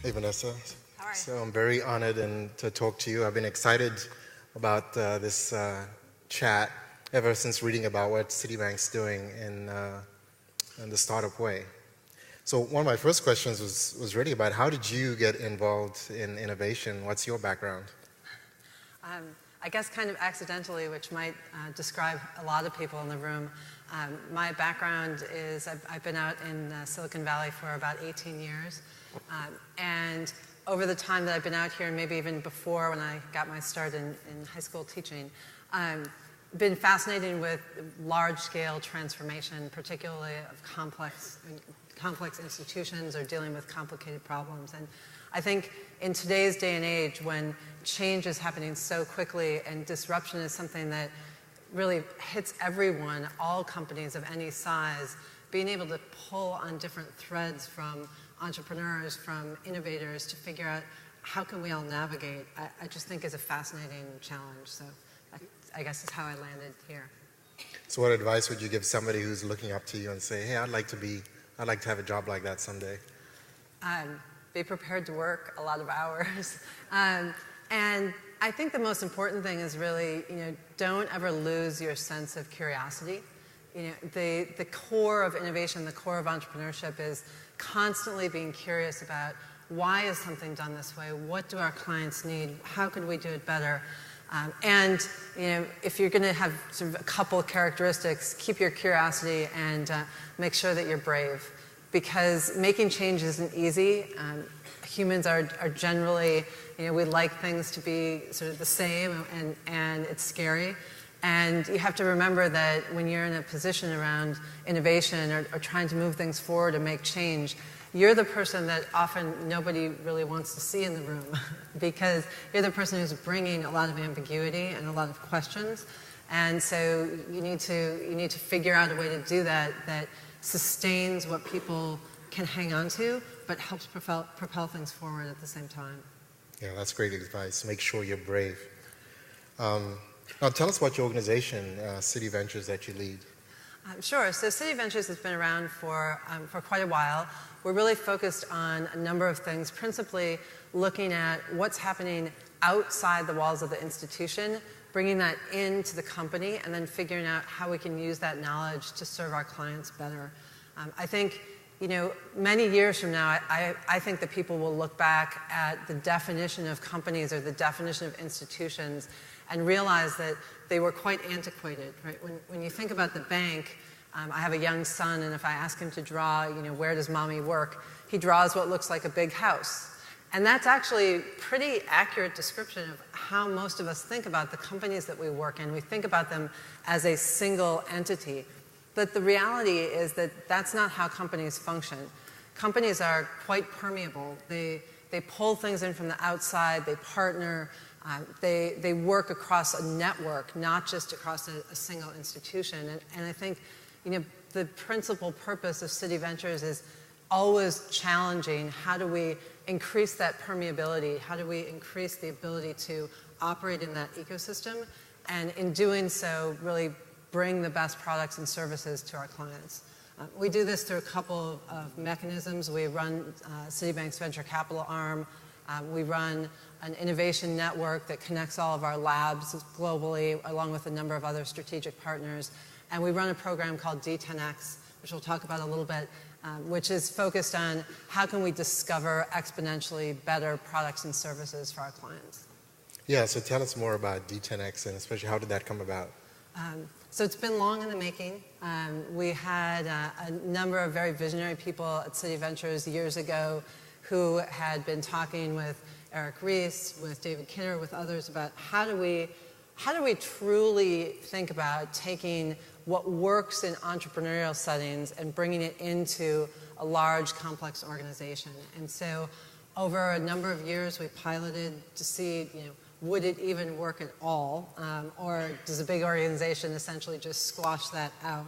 Hey, Vanessa. How are you? So I'm very honored to talk to you. I've been excited about this chat ever since reading about what Citibank's doing in the startup way. So one of my first questions was really about how did you get involved in innovation? What's your background? I guess kind of accidentally, which might describe a lot of people in the room. My background is I've been out in Silicon Valley for about 18 years. And over the time that I've been out here, and maybe even before when I got my start in high school teaching, been fascinated with large-scale transformation, particularly of complex institutions or dealing with complicated problems. And I think in today's day and age, when change is happening so quickly and disruption is something that really hits everyone, all companies of any size, being able to pull on different threads from entrepreneurs, from innovators to figure out how can we all navigate, I just think is a fascinating challenge. So I guess is how I landed here. So what advice would you give somebody who's looking up to you and say, hey, I'd like to have a job like that someday? Be prepared to work a lot of hours. And I think the most important thing is really, don't ever lose your sense of curiosity. The core of innovation, the core of entrepreneurship is constantly being curious about why is something done this way? What do our clients need? How could we do it better? And if you're going to have sort of a couple characteristics, keep your curiosity and make sure that you're brave. Because making change isn't easy. Humans are generally, we like things to be sort of the same, and it's scary. And you have to remember that when you're in a position around innovation or trying to move things forward and make change, you're the person that often nobody really wants to see in the room because you're the person who's bringing a lot of ambiguity and a lot of questions. And so you need to figure out a way to do that sustains what people can hang on to, but helps propel things forward at the same time. Yeah, that's great advice. Make sure you're brave. Now tell us about your organization, Citi Ventures, that you lead. Sure. So Citi Ventures has been around for quite a while. We're really focused on a number of things, principally looking at what's happening outside the walls of the institution, bringing that into the company, and then figuring out how we can use that knowledge to serve our clients better. I think, many years from now, I think that people will look back at the definition of companies or the definition of institutions and realize that they were quite antiquated, right? When you think about the bank, I have a young son, and if I ask him to draw, where does mommy work, he draws what looks like a big house. And that's actually a pretty accurate description of how most of us think about the companies that we work in. We think about them as a single entity. But the reality is that that's not how companies function. Companies are quite permeable. They pull things in from the outside. They partner. They work across a network, not just across a single institution. And I think the principal purpose of Citi Ventures is always challenging how do we increase that permeability, how do we increase the ability to operate in that ecosystem, and in doing so really bring the best products and services to our clients. We do this through a couple of mechanisms. We run Citibank's venture capital arm. We run an innovation network that connects all of our labs globally, along with a number of other strategic partners. And we run a program called D10X, which we'll talk about a little bit, which is focused on how can we discover exponentially better products and services for our clients. Yeah, so tell us more about D10X and especially how did that come about? So it's been long in the making. We had a number of very visionary people at Citi Ventures years ago who had been talking with Eric Ries, with David Kidder, with others about how do we truly think about taking what works in entrepreneurial settings and bringing it into a large, complex organization. And so over a number of years, we piloted to see, would it even work at all? Or does a big organization essentially just squash that out?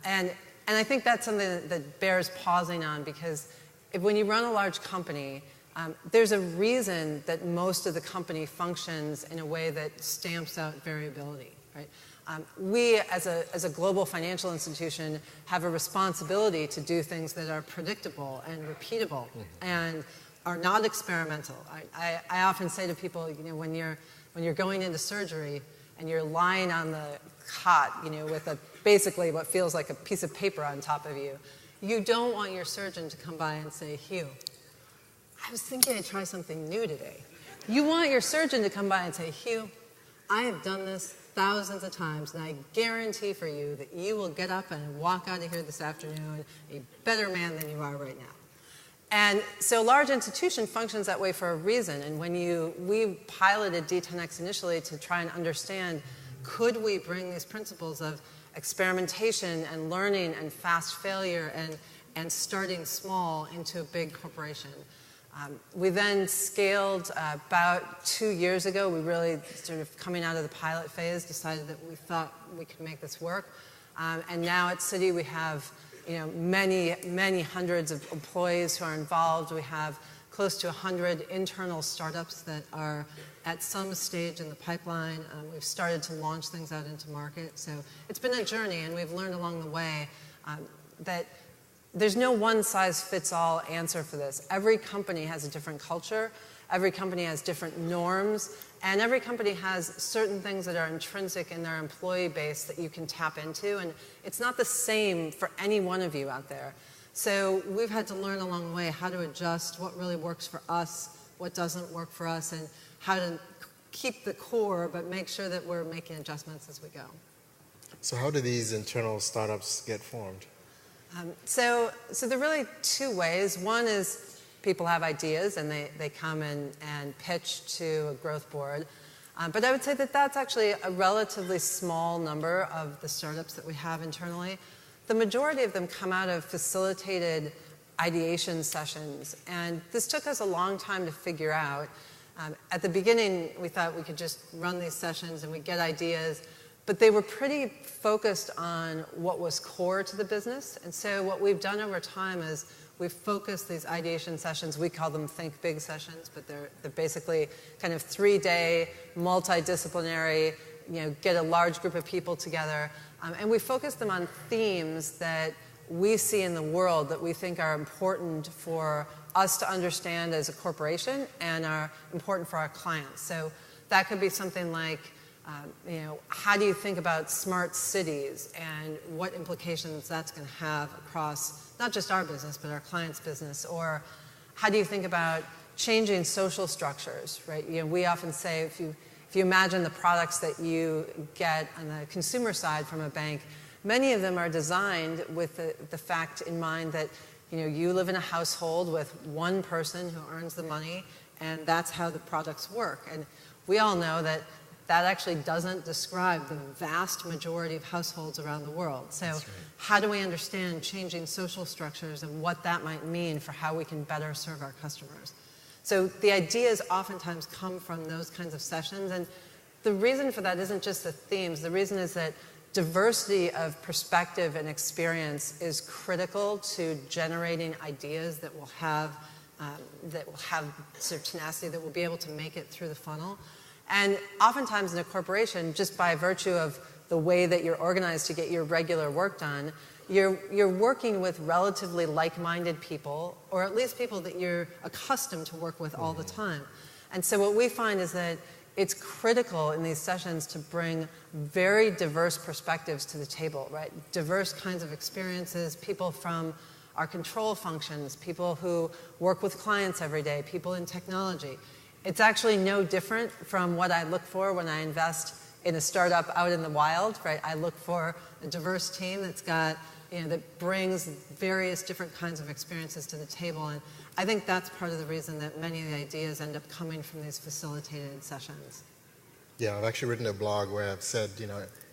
And I think that's something that bears pausing on because when you run a large company, there's a reason that most of the company functions in a way that stamps out variability, right? We, as a global financial institution, have a responsibility to do things that are predictable and repeatable. Mm-hmm. And are not experimental. I often say to people, when you're going into surgery and you're lying on the cot, with basically what feels like a piece of paper on top of you, you don't want your surgeon to come by and say, Hugh, I was thinking I'd try something new today. You want your surgeon to come by and say, Hugh, I have done this thousands of times, and I guarantee for you that you will get up and walk out of here this afternoon a better man than you are right now. And so a large institution functions that way for a reason. And we piloted D10X initially to try and understand, could we bring these principles of experimentation and learning and fast failure and starting small into a big corporation? We then scaled about 2 years ago. We really, sort of coming out of the pilot phase, decided that we thought we could make this work. And now at Citi, we have many, many hundreds of employees who are involved. We have close to 100 internal startups that are at some stage in the pipeline. We've started to launch things out into market. So it's been a journey, and we've learned along the way that there's no one-size-fits-all answer for this. Every company has a different culture. Every company has different norms. And every company has certain things that are intrinsic in their employee base that you can tap into. And it's not the same for any one of you out there. So we've had to learn along the way how to adjust what really works for us, what doesn't work for us, and how to keep the core but make sure that we're making adjustments as we go. So how do these internal startups get formed? So there are really two ways. One is people have ideas and they come and pitch to a growth board. But I would say that that's actually a relatively small number of the startups that we have internally. The majority of them come out of facilitated ideation sessions. And this took us a long time to figure out. At the beginning, we thought we could just run these sessions and we'd get ideas. But they were pretty focused on what was core to the business. And so what we've done over time is we've focused these ideation sessions. We call them Think Big sessions, but they're basically kind of 3-day, multidisciplinary, get a large group of people together. And we focus them on themes that we see in the world that we think are important for us to understand as a corporation and are important for our clients. So that could be something like, how do you think about smart cities and what implications that's going to have across not just our business, but our clients' business? Or how do you think about changing social structures, right? We often say if you imagine the products that you get on the consumer side from a bank, many of them are designed with the fact in mind that you live in a household with one person who earns the money, and that's how the products work. And we all know that actually doesn't describe the vast majority of households around the world. So how do we understand changing social structures and what that might mean for how we can better serve our customers? So the ideas oftentimes come from those kinds of sessions. And the reason for that isn't just the themes. The reason is that diversity of perspective and experience is critical to generating ideas that will have sort of tenacity, that will be able to make it through the funnel. And oftentimes in a corporation, just by virtue of the way that you're organized to get your regular work done, you're working with relatively like-minded people, or at least people that you're accustomed to work with all the time. And so what we find is that it's critical in these sessions to bring very diverse perspectives to the table, right? Diverse kinds of experiences, people from our control functions, people who work with clients every day, people in technology. It's actually no different from what I look for when I invest in a startup out in the wild, right? I look for a diverse team that's got, that brings various different kinds of experiences to the table. And I think that's part of the reason that many of the ideas end up coming from these facilitated sessions. Yeah, I've actually written a blog where I've said,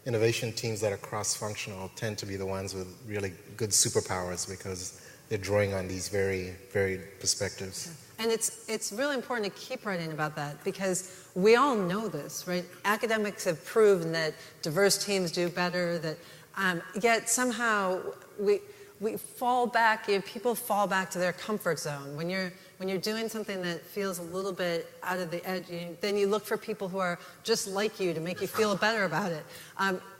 innovation teams that are cross-functional tend to be the ones with really good superpowers because they're drawing on these very varied perspectives. And it's really important to keep writing about that because we all know this, right? Academics have proven that diverse teams do better, that yet somehow we fall back, people fall back to their comfort zone. When you're doing something that feels a little bit out of the edge, then you look for people who are just like you to make you feel better about it.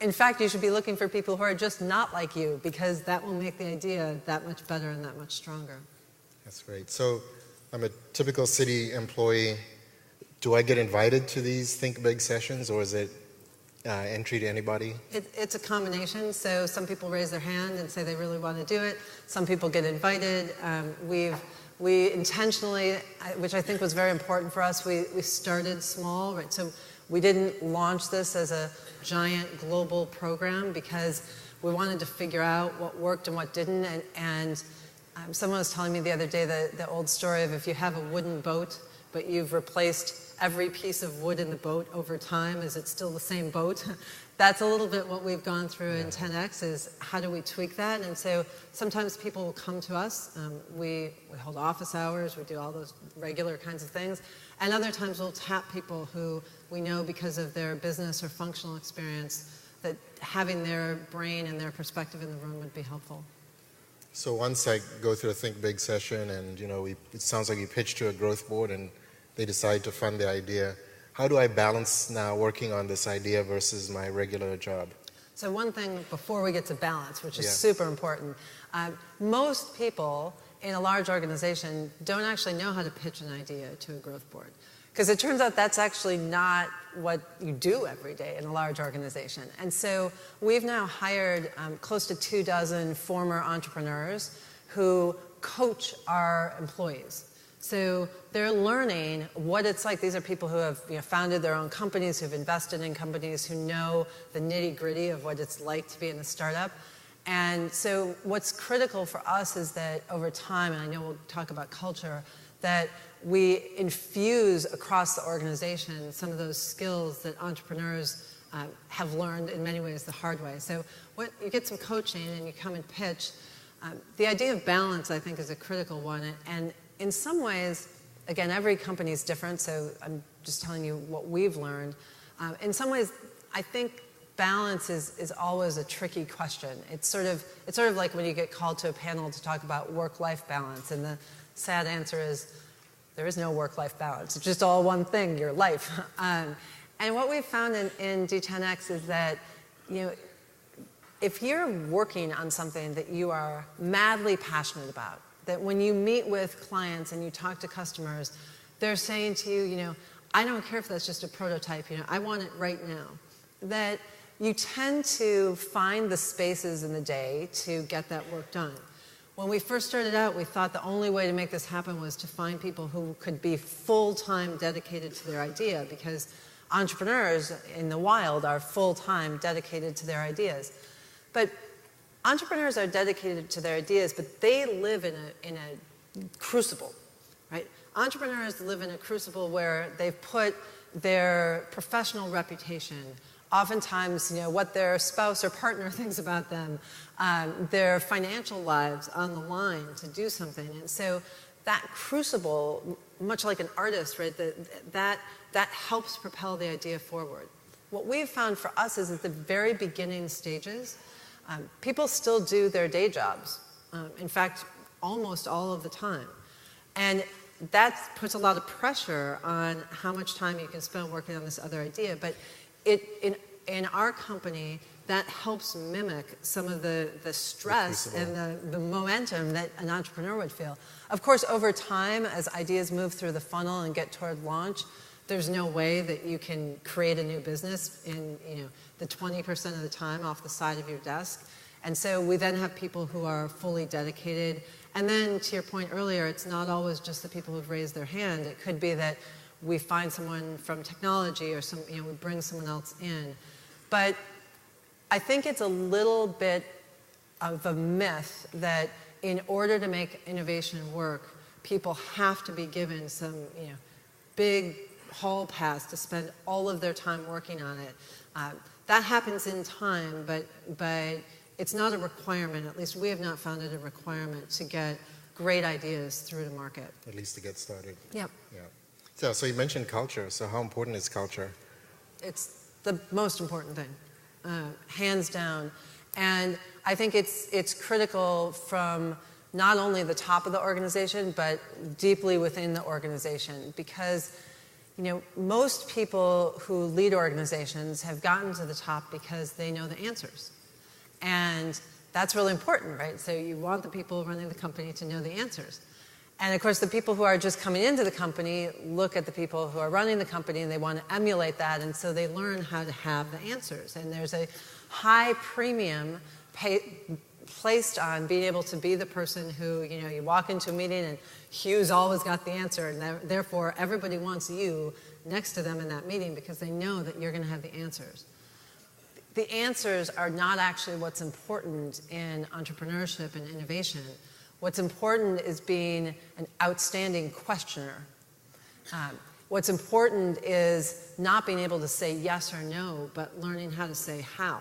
In fact, you should be looking for people who are just not like you because that will make the idea that much better and that much stronger. That's great. So I'm a typical Citi employee. Do I get invited to these Think Big sessions, or is it entry to anybody? It's a combination. So some people raise their hand and say they really want to do it. Some people get invited. We intentionally, which I think was very important for us, we started small, right? So we didn't launch this as a giant global program because we wanted to figure out what worked and what didn't. And someone was telling me the other day the old story of if you have a wooden boat, but you've replaced every piece of wood in the boat over time, is it still the same boat? That's a little bit what we've gone through in 10X, is how do we tweak that? And so sometimes people will come to us. We hold office hours. We do all those regular kinds of things. And other times we'll tap people who we know because of their business or functional experience that having their brain and their perspective in the room would be helpful. So once I go through a Think Big session and, it sounds like you pitch to a growth board and they decide to fund the idea, how do I balance now working on this idea versus my regular job? So one thing before we get to balance, which is super important, most people in a large organization don't actually know how to pitch an idea to a growth board. Because it turns out that's actually not what you do every day in a large organization. And so we've now hired close to 24 former entrepreneurs who coach our employees. So they're learning what it's like. These are people who have founded their own companies, who've invested in companies, who know the nitty-gritty of what it's like to be in a startup. And so what's critical for us is that over time, and I know we'll talk about culture, that we infuse across the organization some of those skills that entrepreneurs have learned in many ways the hard way. So you get some coaching and you come and pitch. The idea of balance, I think, is a critical one. And in some ways, again, every company is different, so I'm just telling you what we've learned. In some ways, I think balance is always a tricky question. It's sort of like when you get called to a panel to talk about work-life balance, and the sad answer is there is no work-life balance. It's just all one thing, your life. And what we've found in D10X is that, if you're working on something that you are madly passionate about, that when you meet with clients and you talk to customers, they're saying to you, I don't care if that's just a prototype, I want it right now. That you tend to find the spaces in the day to get that work done. When we first started out, we thought the only way to make this happen was to find people who could be full-time dedicated to their idea, because entrepreneurs in the wild are full-time dedicated to their ideas. But entrepreneurs are dedicated to their ideas, but they live in a crucible, right? Entrepreneurs live in a crucible where they've put their professional reputation, oftentimes, what their spouse or partner thinks about them, their financial lives on the line to do something. And so that crucible, much like an artist, right, that helps propel the idea forward. What we've found for us is at the very beginning stages, people still do their day jobs. In fact, almost all of the time. And that puts a lot of pressure on how much time you can spend working on this other idea. But in our company, that helps mimic some of the stress and the momentum that an entrepreneur would feel. Of course, over time, as ideas move through the funnel and get toward launch, there's no way that you can create a new business in the 20% of the time off the side of your desk. And so we then have people who are fully dedicated. And then, to your point earlier, it's not always just the people who've raised their hand. It could be that we find someone from technology or we bring someone else in. But I think it's a little bit of a myth that in order to make innovation work, people have to be given some big hall pass to spend all of their time working on it. That happens in time, but it's not a requirement. At least we have not found it a requirement to get great ideas through to market. At least to get started. Yep. Yeah. So you mentioned culture. So how important is culture? It's the most important thing, hands down. And I think it's critical from not only the top of the organization, but deeply within the organization. Because most people who lead organizations have gotten to the top because they know the answers. And that's really important, right? So you want the people running the company to know the answers. And of course, the people who are just coming into the company look at the people who are running the company and they want to emulate that, and so they learn how to have the answers. And there's a high premium placed on being able to be the person who, you walk into a meeting and Hugh's always got the answer, and therefore everybody wants you next to them in that meeting because they know that you're going to have the answers. The answers are not actually what's important in entrepreneurship and innovation. What's important is being an outstanding questioner. What's important is not being able to say yes or no, but learning how to say how.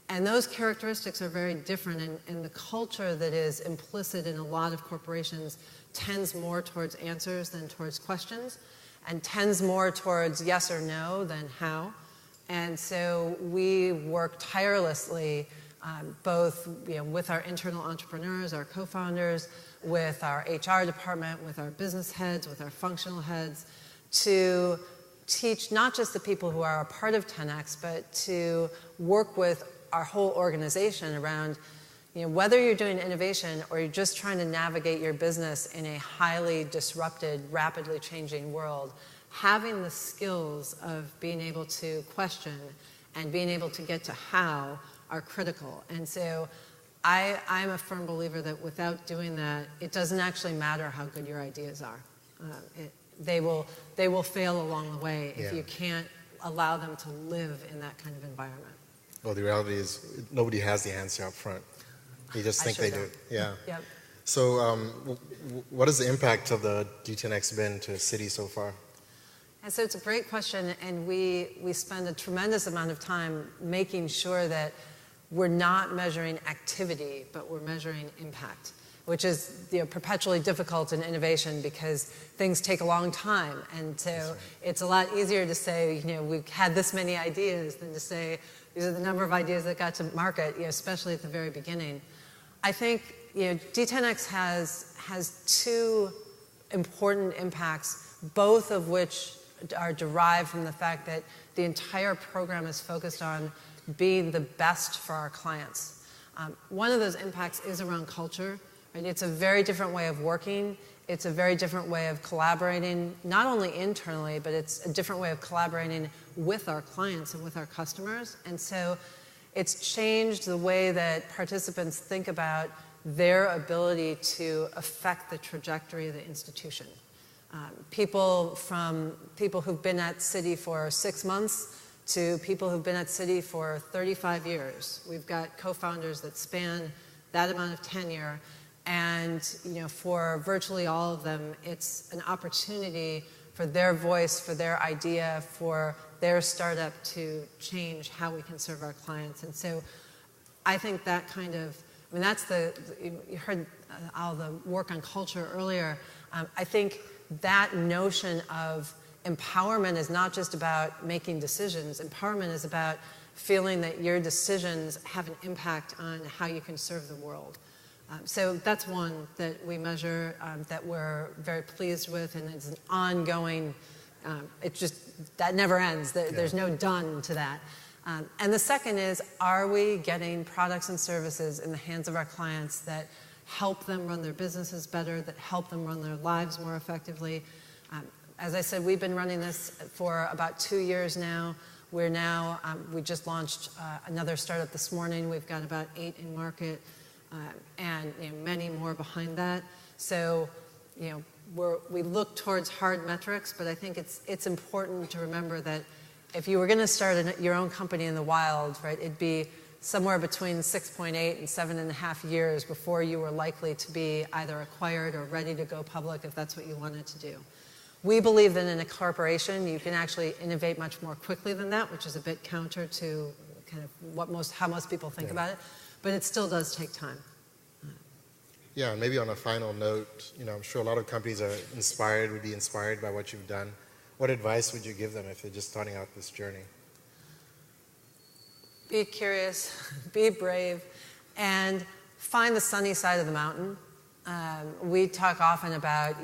And those characteristics are very different, and the culture that is implicit in a lot of corporations tends more towards answers than towards questions, and tends more towards yes or no than how. And so we work tirelessly both with our internal entrepreneurs, our co-founders, with our HR department, with our business heads, with our functional heads, to teach not just the people who are a part of 10X, but to work with our whole organization around whether you're doing innovation or you're just trying to navigate your business in a highly disrupted, rapidly changing world, having the skills of being able to question and being able to get to how are critical. And so I'm a firm believer that without doing that, it doesn't actually matter how good your ideas are. They will fail along the way if you can't allow them to live in that kind of environment. Well, the reality is nobody has the answer up front. You just think they do. Yeah. Yep. So what has the impact of the D10X been to Citi so far? And so it's a great question, and we spend a tremendous amount of time making sure that we're not measuring activity, but we're measuring impact, which is perpetually difficult in innovation because things take a long time. And so it's a lot easier to say, we've had this many ideas than to say, these are the number of ideas that got to market, especially at the very beginning. I think D10X has two important impacts, both of which are derived from the fact that the entire program is focused on being the best for our clients. One of those impacts is around culture. Right? It's a very different way of working. It's a very different way of collaborating, not only internally, but it's a different way of collaborating with our clients and with our customers. And so it's changed the way that participants think about their ability to affect the trajectory of the institution. People who've been at Citi for 6 months to people who've been at Citi for 35 years. We've got co-founders that span that amount of tenure. And for virtually all of them, it's an opportunity for their voice, for their idea, for their startup to change how we can serve our clients. And so I think that that's you heard all the work on culture earlier. I think that notion of empowerment is not just about making decisions. Empowerment is about feeling that your decisions have an impact on how you can serve the world. So that's one that we measure, that we're very pleased with, and it's an ongoing, that never ends. There's no done to that. And the second is, are we getting products and services in the hands of our clients that help them run their businesses better, that help them run their lives more effectively? As I said, we've been running this for about 2 years now. We're now, we just launched another startup this morning. We've got about 8 in market. And many more behind that. So, we look towards hard metrics, but I think it's important to remember that if you were going to start your own company in the wild, right, it'd be somewhere between 6.8 and 7.5 years before you were likely to be either acquired or ready to go public if that's what you wanted to do. We believe that in a corporation, you can actually innovate much more quickly than that, which is a bit counter to kind of how most people think about it. But it still does take time. Yeah, and maybe on a final note, I'm sure a lot of companies would be inspired by what you've done. What advice would you give them if they're just starting out this journey? Be curious, be brave, and find the sunny side of the mountain. We talk often about,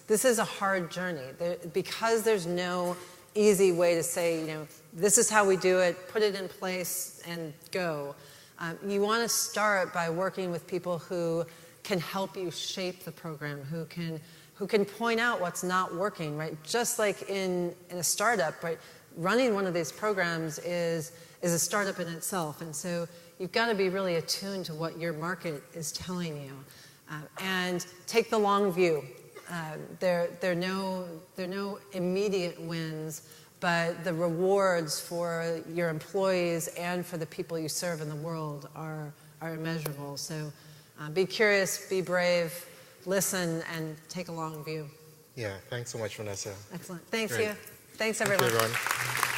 this is a hard journey. Because there's no easy way to say, this is how we do it, put it in place, and go. You want to start by working with people who can help you shape the program, who can point out what's not working, right? Just like in a startup, right? Running one of these programs is a startup in itself. And so you've got to be really attuned to what your market is telling you. And take the long view. There are no immediate wins, but the rewards for your employees and for the people you serve in the world are immeasurable. So be curious, be brave, listen, and take a long view. Yeah, thanks so much, Vanessa. Excellent. Thanks, Great. Hugh. Thanks, everyone. Thank you, everyone.